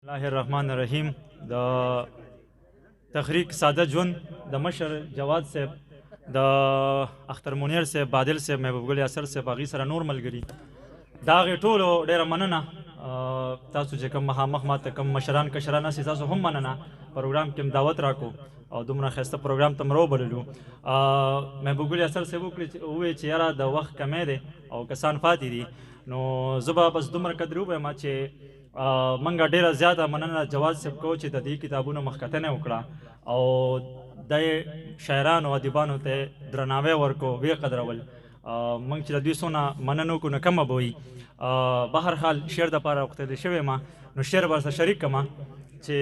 الله الرحمن الرحیم. د تحریک ساده ژوند د مشر جواد صاحب، د اختر منیر صاحب، بادل صاحب، محبوب ګل یاسر صاحب، هغې سره نور ملګري، د هغې ټولو ډېره مننه. تاسو چې کوم مخامخ ماته کوم مشران کشران هسې، تاسو هم مننه. پروګرام کې هم دعوت راکړو او دومره ښایسته پروګرام ته م راوبللو. محبوب ګل یاسر صاحب وویل چې یاره د وخت کمی دی او کسان پاتې دي، نو زه به بس دومره قدر ووایم چې منګه ډیره زیاته مننه جواد صاحب کو چې د دې کتابونو مخکتنه وکړه او د شاعرانو او ادیبانو ته درناوی ورکو، وی قدرول. موږ چې د دوی څونه مننه وکړو نو کمه به وي. به هر حال شعر دپاره وختلی شوی ما، نو شعر به سره شریک کړم چې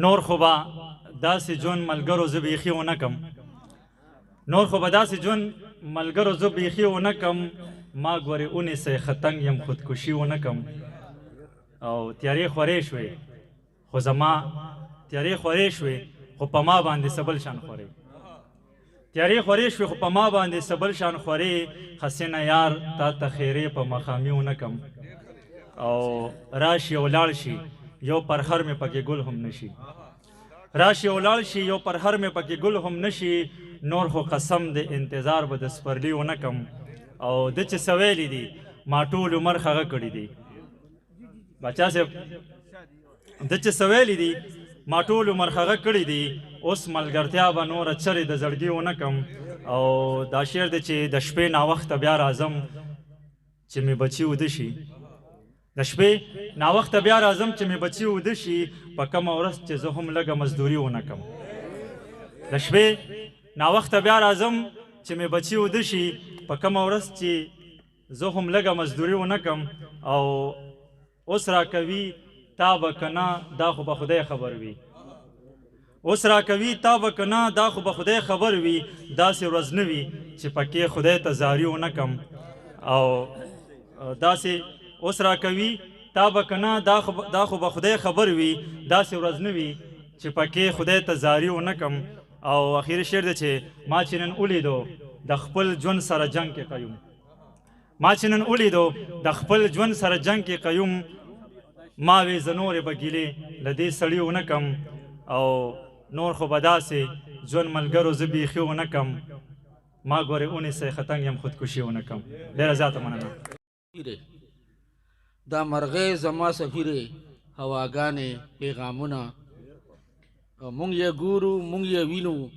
نور خو به داسې ژوند ملګرو زه بیخي ونه کم، نور خو به داسې ژوند ملګرو زه بیخي ونه کم، ما ګورې اونیسئ ختنګ یم خودکشي ونه کم. او تیارې خورې شوې خو زما تیارې خورې شوې خو په ما باندې سبل شان خورې، تیارې خورې شوې خو په ما باندې سبل شان خورې، حسینه یار تا ته خیرې په مخامي ونه کم. او راشي او لاړ شي یو پرهر مې پکې ګل هم نشي، راشي او لاړ شي یو پرهر مې پکې ګل هم نشي، نور خو قسم د انتظار به د سپرلي ونه کم. او د چې څه ویلي دي ما ټول عمر هغه کړي دي، باچا صاحب د چې څه ویلي دي ما ټول عمر هغه کړي دي، اوس ملګرتیا به نوره چرې د زړګي ونه کم. او دا شعر دی چې د شپې ناوخته بیا راځم چې مې بچي وده شي، د شپې ناوخته بیا راځم چې مې بچي وده شي، په کومه ورځ چې زه هم لږه مزدوري ونه کم. د شپې ناوخته بیا راځم چې مې بچي وده شي، په کومه ورځ چې زه هم لږه مزدوري ونه کم. او اوس راکوي تا به که نه دا خو به خدای خبر وي، اوس راکوي تا به که نه دا خو به خدای خبر وي، داسې ورځ نه وي چې پکې خدای ته زاري ونه کم. او داسې اوس راکوي تا به که نه دا خو به خدای خبر وي، داسې ورځ نه وي چې پکې خدای ته زاري ونه کم. او اخیری شعر دی چې ما چې نن ولیدو د خپل ژوند سره جنگ کې قیوم، ما چې نن ولیدو د خپل ژوند سره جنگ کې قیوم، ما وې زه نورې به ګیلې له دې سړي ونه کم. او نور خو به داسې ژوند ملګرو زه بیخي ونه کم، ما ګورې اونیسئ ختنګ یم خودکشي ونه کم. ډېره زیاته مننه. دا مرغې زما سفیرې هواګانې پیغامونه، مونږ یې ګورو مونږ یې وینو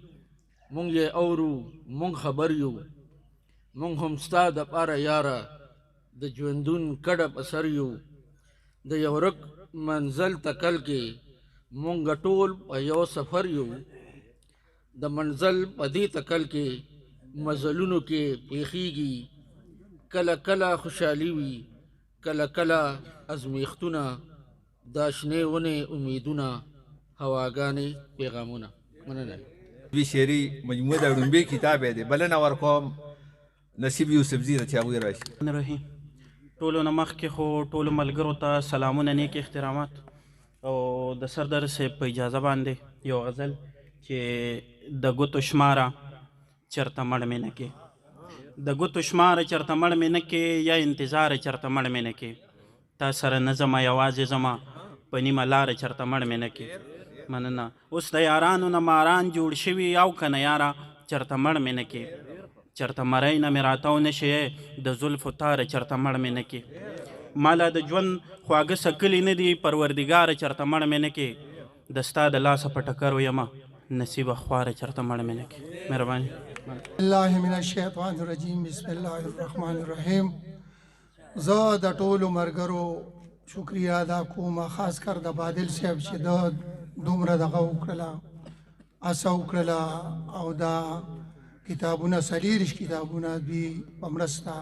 مونږ یې اورو مونږ خبر یو، مونږ هم ستا دپاره یاره د ژوندون کډه په سر یو، د یو ورک منزل تکل کې مونږ ټول په یو سفر یو، د منزل په دې تکل کې مزلونو کې پیښیږي، کله کله خوشحالي وي کله کله ازمیښتونه، دا شنې ونې امیدونه هواګانې پیغامونه. مننه. دوی شعري مجموعه د ړومبې کتاب دی، بلنه ورکوم نصیب یوسفزي ته چې هغوی راشي. رحیم ټولو نه مخکې خو ټولو ملګرو ته سلامونه، نیک احترامات. او د سردار صاحب په اجازه باندې یو غزل چې د ګوتو شماره چرته مړ مې نه کې، د ګوتو شماره چرته مړ مې نه کې، یا انتظار چرته مړ مې نه کې، تا سره نه ځمه یوازې ځمه په نیمه لاره چرته مړ مې نه کې. مننه. اوس د یارانو نه ماران جوړ شوي او که نه یاره چرته مړ مې نه کې، چرته مرۍ نه مې راتاو نه شي د زلفو تاره چرته مړ مې نه کې، مالا د ژوند خواږه سکلي نه دي پروردګاره چرته مړ مې نه کې، د ستا د لاسه په ټکرو یمه نصیبه خواره چرته مړ مې نه کې. مهرباني. الله من الشیطان الرجیم. بسم الله الرحمن الرحیم. زه د ټولو ملګرو شکریه ادا کوم، خاص کر د بادل صاحب چې د دومره دغه وکړله، هڅه وکړله او دا کتابونه 40 کتابونه دوی په مرسته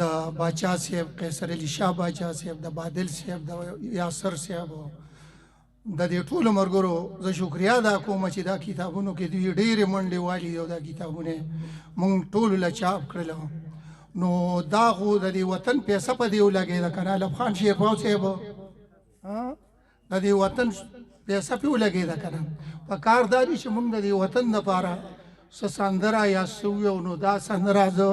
د باچا صاحب، قیصر علي شاه باچا صاحب، د بادل صاحب، د یاسر صاحب، د دې ټولو ملګرو زه شکریه ادا کوم چې دا کتابونو کې دوی ډېرې منډې والي او دا کتابونه مونږ ټولو له چاپ کړله. نو دا خو د دې وطن پیسه په دې ولګېده که نه، علم خان شیرپاو صاحب د دې وطن پیسه پې ولګېده که نه. په کار دا دي چې مونږ د دې وطن دپاره څه سندره یا څه وویو، نو دا سندره زه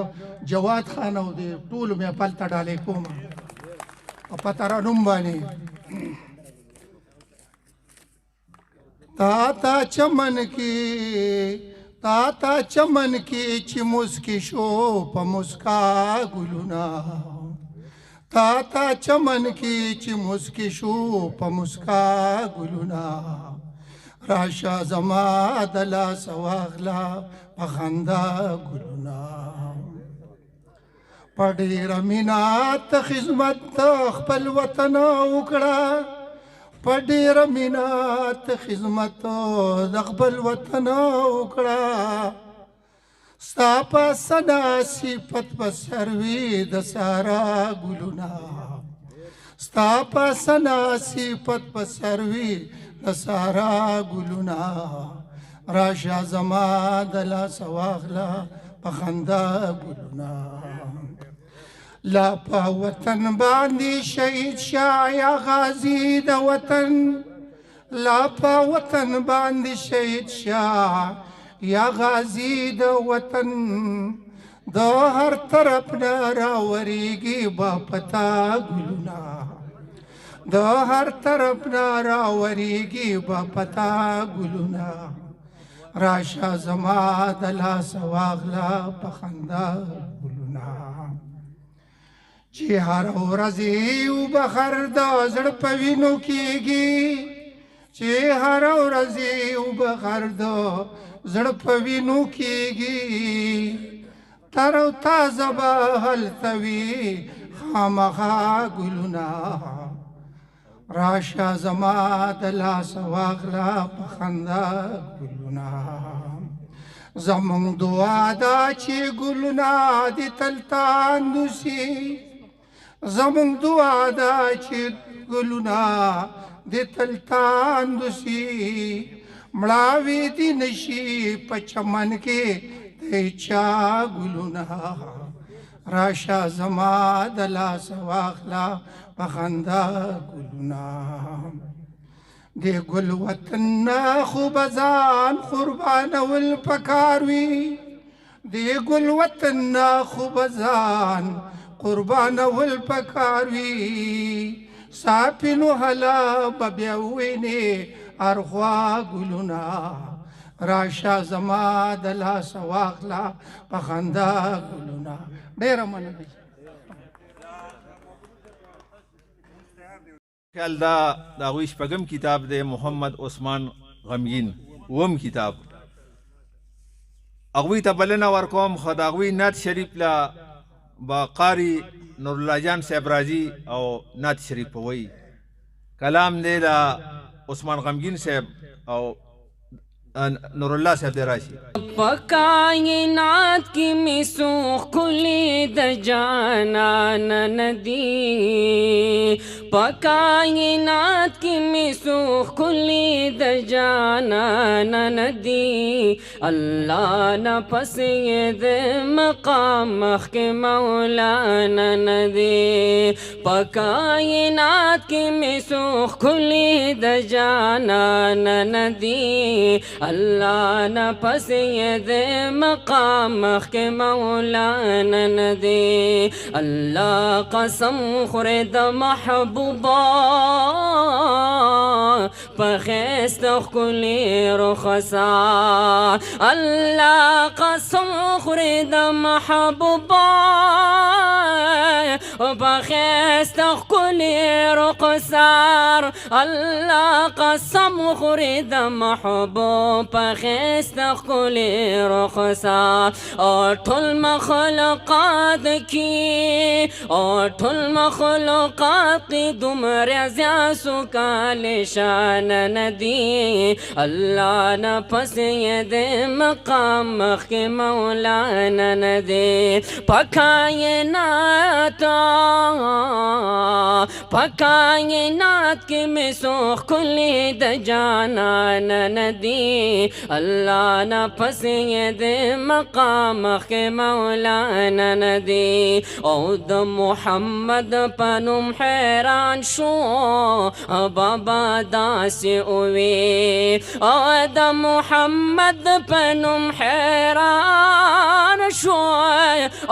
جواد خان او د ټولو محفل ته ډالۍ کوم. او په ترنم باندې تا تا چمن کې چې مسکی شو په مسکا ګلونه تا تا چمن کې چې مسکی شو په مسکا ګلونه راشه زما د لاس واخله په خندا ګلونه په ډېره مینه ته خدمت خپل وطن وکړه په ډېره مینه ته خدمت د خپل وطن وکړه ستا په سنا صفت په سروي د سارا ګلونه ستا په سنا صفت په سروي د سارا ګلونه راشه زما د لاس واخله په خندا ګلونه لا په وطن باندې شهید شاه یا غازی د وطن لا په وطن باندې شهید شاه یا غازی د وطن د هر طرف نه راوریږي با پتا ګلونه د هر طرف نه راوریږي با پتا ګلونه راشه زما د لاس واخله په خندا ګلونه چې هر ورځ یو بخر د زړه په وینو کېږي چې هر ورځ یو بخر د زړه په وینو کېږي تر او تازه به هلته وي خامخا ګلونه راشه زما د لاس واخله په خندا ګلونه زمونږ دعا ده چې ګلونه دې تل تاندوسي زمونږ دعا ده چې ګلونه دې تل تاندوسي مړاوي دې نشي په چمن کې د چا ګلونه راشه زما د لاس واخله په خندا ګلونه د ګل وطن نه خو به ځان قربانول پکار وي د ګل وطن نه خو به ځان قربانول پکار وي ساپینو هلا به بیا وینې هر خوا ګلونه راشه زما د لاس واخله په خندا ګلونه ډېره مننه خیال دا د هغوی شپږم کتاب دی محمد عثمان غمگین اووم کتاب هغوی ته بلنه ورکوم خو د هغوی نعت شریف له به قاري نورالله جان صاحب راځي او نعت شریف به وایي کلام دی د عثمان غمگین صاحب او نورالله صاحب دی راشي پکائنات کی مسوخ کلی د جانان ندی پکائنات کی مسوخ کلی د جانان ندی اللہ نہ پس د مقام مخ کے مولانا ندی پکائنات کی مسوخ کلی د جانان ندی اللہ نہ پس دے مقام کے مولانا ندی اللہ قسم خورد محبوبا پخیست کلی رخصا اللہ قسم خورد محبوبا پخیست کلی رخصار اللہ قسم خورد محبوب پخیست کلی رخصار اور ٹھل مخلوقات کی اور ٹھل مخلوقات کی دمر زیاسو کال شان ندی اللہ نہ پس دے مقام مخ کے مولانا ندی پکائنات کے مسوخ کلی د جانان ندی اللہ نہ پس دے مقام کے مولانا ندی او د محمد پنم حیران شو بابا داسی اوی او د محمد پنم حیران شو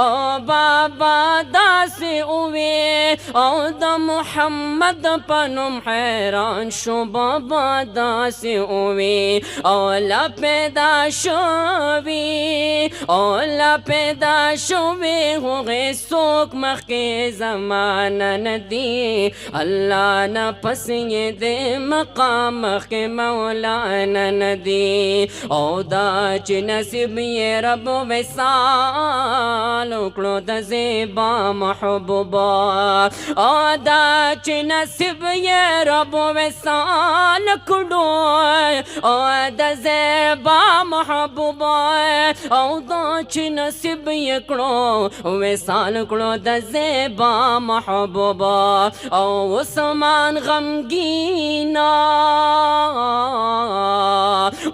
او بابا داسی اوی او د محمد پنوم حیران شو بابا داسې اووي اولا پیدا شوي اولا پیدا شوي هغې څوک مخکې زمانه ندي الله نه پس یې د مقام مخکې مولانا ندي او دا چې نصیب یې رب وصال وکړو د زیبا محبوبا او دا چې نصیب یې رب وصال کړو او د زیبا محبوبا او دا چې نصیب یې کړو وصال کړو د زیبا محبوبا او عثمان غمگینا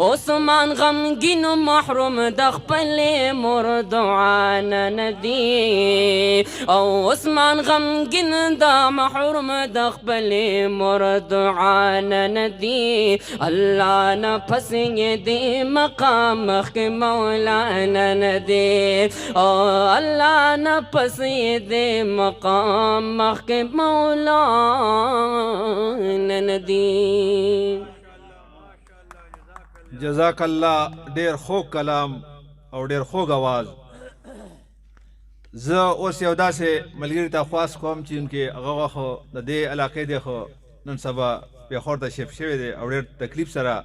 عثمان غمگین محروم د خپل مور دعانا ندی او عثمان غمگین د محروم د خپل مور دعانا ندی الله نه پس یې د مقام مخکې مولانا ندی او الله نه پس یې د مقام مخکې مولانا ندی جزاک الله ډیر خوږ کلام او ډیر خوږ اواز. زه اوس یو داسې ملګري ته خواست کوم چې انکې هغه خو د دې علاقې دی خو نن سبا پېښور ته شفت شوی دی او ډېر تکلیف سره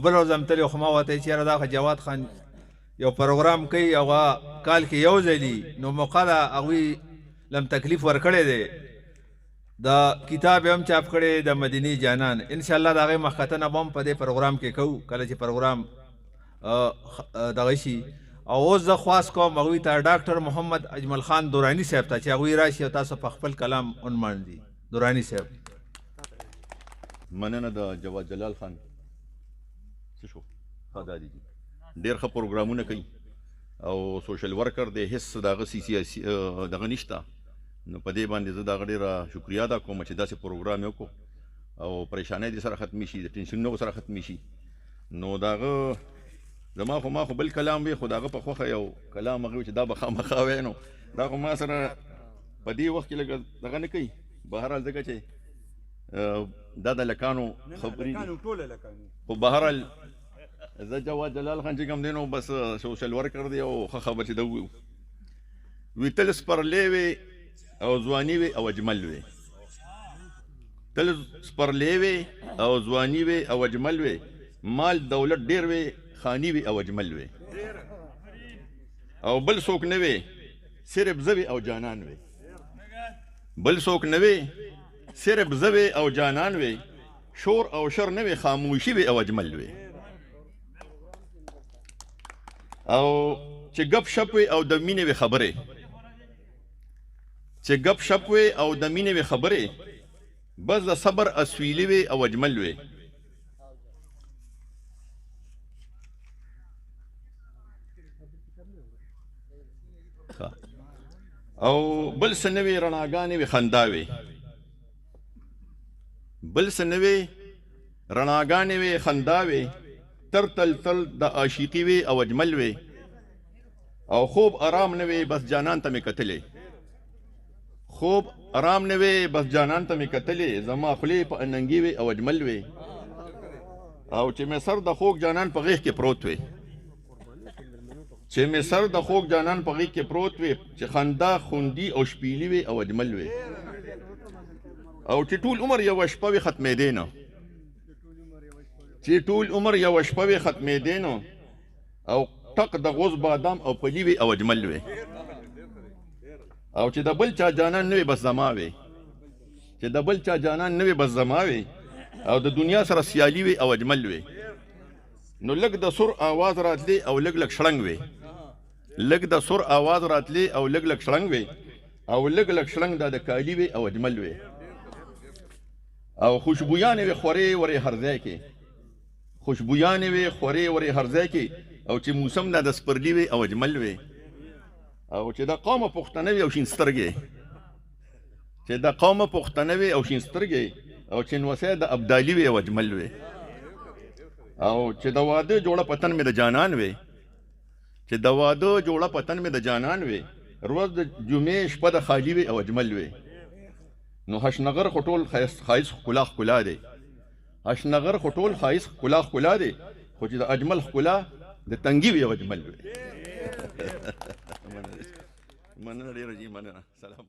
بل ورځ هم تللی خو ما ورته ویل چې یاره دا خو جواد خان یو پروګرام کوي هغه کال کې یو ځای دي نو موقع ده هغوی لم تکلیف ورکړی دی دا کتاب هم چاپ کړی د مدینی جانان انشاءالله د هغې مخکتنه به هم په دې پروګرام کې کوو کله چې پروګرام دغه شي. او اوس زه خواست کوم هغوی ته ډاکټر محمد اجمل خان دوراني صاحب ته چې هغوی راشي او تاسو په خپل کلام عنوان دي. دوراني صاحب. مننه د جواد جلال خان څه شو ښه دا دي ډېر ښه پروګرامونه کوي او سوشل ورکر دی هېڅ د هغه سیاسي دغه نشته نو په دې باندې زه د هغه ډېره شکریا ادا کوم چې داسې پروګرام یې وکړو او پریشانۍ دې سره ختمې شي د ټینشنونو سره ختمې شي. نو د هغه زما خو ما خو بل کلام وی خو د هغه په خوښه یو کلام هغه چې دا به خامخا وی نو دا خو ما سره په دې وخت کې لږ دغه نه کوي بهرحال ځکه چې دا د لکانو خبرې دي خو بهرحال زه جواد جلال خان چې کوم دی نو بس سوشل ورکر دی او ښه خبر چې ده وي تل سپرلی وي او ځواني وي او اجمل وي تل سپرلی وي او ځواني وي او اجمل وي مال دولت ډېر وي خانی وي او اجمل وي او بل څوک نه وي صرف زه وي او جانان وي بل څوک نه وي صرف زه وي او جانان وي شور او شر نه وي خاموشي وي او اجمل وي او چې ګپ شپ وي او د مینې وي خبرې چې ګپ شپ وي او د مینې وي خبرې بس د صبر اسویلي وي او اجمل وي او بل څه نه وي رڼاګانې وي خندا وي بل څه نه وي رڼاګانې وي خندا وي تر تل تل د عاشقي وي او اجمل وي او خوب آرام نه وي بس جانان ته مې کتلې خوب آرام نه وي بس جانان ته مې کتلې زما خولې په اننګي وي او اجمل وي او چې مې سر د خوږ جانان په غېږ کې پروت وي چې مې سر د خوږ جانان په غېږ کې پروت وي چې خندا خوندي او شپیلي وي او اجمل وي او چې ټول عمر یوه شپه وي ختمېدی نه چې ټول عمر یوه شپه وي ختمېدی نه او ټق د غوز بادام او پلي وي او اجمل وي او چې د بل چا جانان نه وي بس زما وي چې د بل چا جانان نه وي بس زما وي او د دنیا سره سیالي وي او اجمل وي نو لږ د سر آواز راتلی او لږ لږ شړنګ وي لږ د سر آواز راتلی او لږ لږ شړنګ وي او لږ لږ شړنګ دا د کالي وي او اجمل وي او خوشبویانې وي خورې ورې هر ځای کې خوشبویانې وي خورې ورې هر ځای کې او چې موسم دا د سپرلي وي او اجمل وي او چې د قومه پښتنه وي او شین سترګې چې د قومه پښتنه وي او شین سترګې او چې نوسی د ابدالي وي او اجمل وي او چې د واده جوړه پتن مې د جانان وي چې د واده جوړه پتن مې د جانان وي روز د جمعې شپه د خالي وي او اجمل وي نو هشنغر خو ټول ښایست ښکلا دی هشنغر خو ټول ښایست ښکلا دی خو چې د اجمل ښکلا د تنګي وي اجمل وي مننه ډېره جي مننه سلام